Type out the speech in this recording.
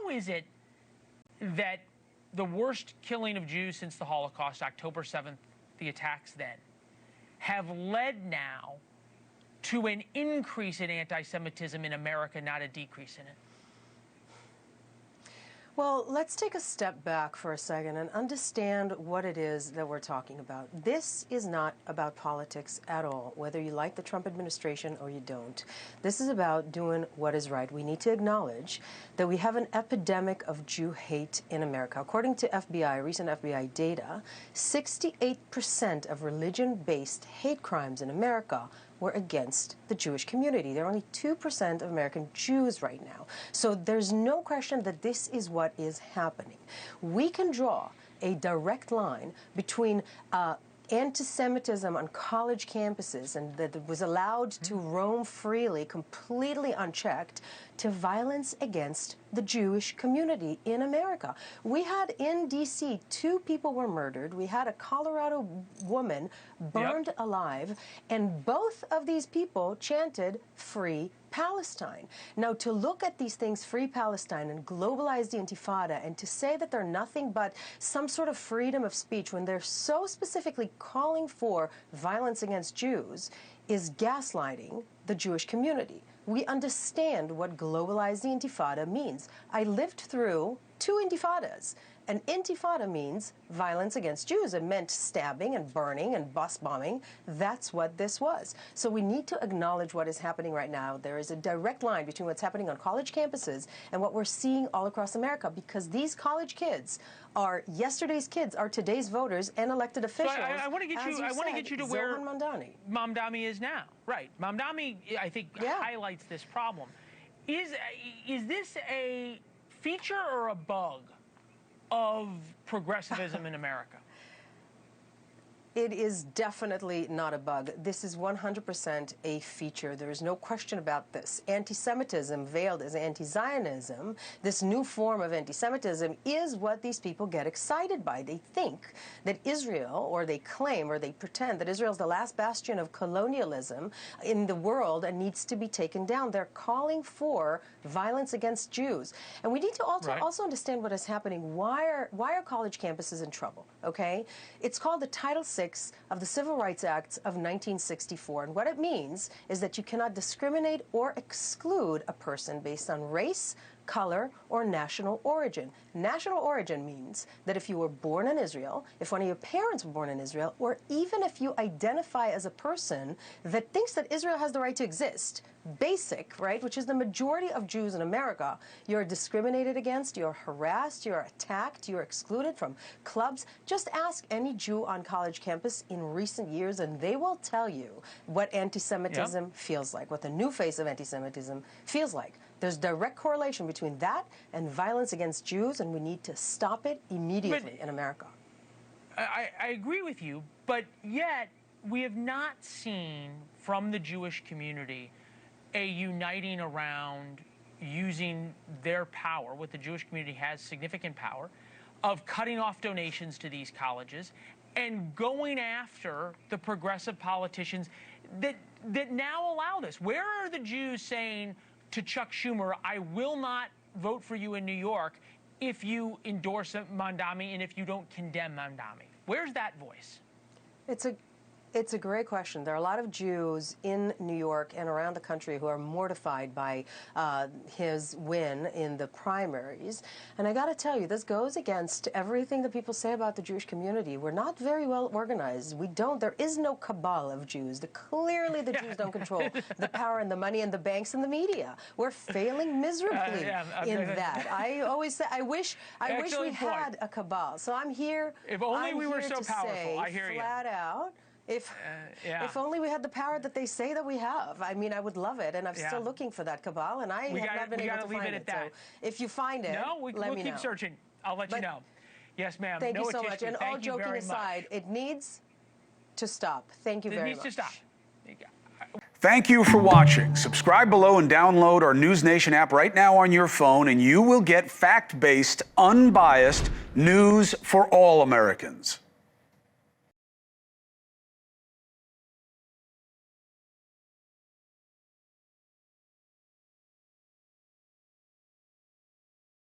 how is it that the worst killing of Jews since the Holocaust, October 7th, the attacks then, have led now to an increase in anti-Semitism in America, not a decrease in it? Well, let's take a step back for a second and understand what it is that we're talking about. This is not about politics at all, whether you like the Trump administration or you don't. This is about doing what is right. We need to acknowledge that we have an epidemic of Jew hate in America. According to FBI, recent FBI data, 68% of religion-based hate crimes in America were against the Jewish community. There are only 2% of American Jews right now. So there's no question that this is what is happening. We can draw a direct line between anti-Semitism on college campuses and that it was allowed to roam freely, completely unchecked, to violence against the Jewish community in America. We had in D.C. 2 people were murdered. We had a Colorado woman burned alive, and both of these people chanted "Free Palestine." Now, to look at these things, Free Palestine, and globalize the Intifada, and to say that they're nothing but some sort of freedom of speech when they're so specifically calling for violence against Jews is gaslighting the Jewish community. We understand what globalize the Intifada means. I lived through 2 intifadas. An intifada means violence against Jews. It meant stabbing and burning and bus bombing. That's what this was. So we need to acknowledge what is happening right now. There is a direct line between what's happening on college campuses and what we're seeing all across America, because these college kids are yesterday's kids, are today's voters and elected officials. So I want to get you to where Mamdani is now. Right. Mamdani, I think, highlights this problem. Is this a feature or a bug of progressivism in America? It is definitely not a bug. This is 100% a feature. There is no question about this. Anti-Semitism veiled as anti-Zionism, this new form of anti-Semitism, is what these people get excited by. They think that Israel, or they claim, or they pretend that Israel is the last bastion of colonialism in the world and needs to be taken down. They're calling for violence against Jews. And we need to also understand what is happening. Why are college campuses in trouble? Okay? It's called the Title VI of the Civil Rights Acts of 1964. And what it means is that you cannot discriminate or exclude a person based on race, color, or national origin. National origin means that if you were born in Israel, if one of your parents were born in Israel, or even if you identify as a person that thinks that Israel has the right to exist, basic, right, which is the majority of Jews in America, you're discriminated against, you're harassed, you're attacked, you're excluded from clubs. Just ask any Jew on college campus in recent years, and they will tell you what anti-Semitism feels like, what the new face of anti-Semitism feels like. There's direct correlation between that and violence against Jews, and we need to stop it immediately in America. I agree with you, but yet we have not seen from the Jewish community a uniting around using their power, what the Jewish community has significant power, of cutting off donations to these colleges and going after the progressive politicians that now allow this. Where are the Jews saying to Chuck Schumer, I will not vote for you in New York if you endorse Mamdani and if you don't condemn Mamdani? Where's that voice? It's a great question. There are a lot of Jews in New York and around the country who are mortified by his win in the primaries. And I got to tell you, this goes against everything that people say about the Jewish community. We're not very well organized. There is no cabal of Jews. Clearly the Jews don't control the power and the money and the banks and the media. We're failing miserably in that. I always say, I wish we had a cabal. So I'm here. If only we were so powerful. I hear you. Flat out. If only we had the power that they say that we have. I mean, I would love it, and I'm still looking for that cabal, and I have not been able to find it. So if you find it, we'll keep searching. I'll let you know. Yes, ma'am. Thank you so much. And all joking aside, it needs to stop. Thank you very much. It needs to stop. Thank you for watching. Subscribe below and download our NewsNation app right now on your phone, and you will get fact-based, unbiased news for all Americans.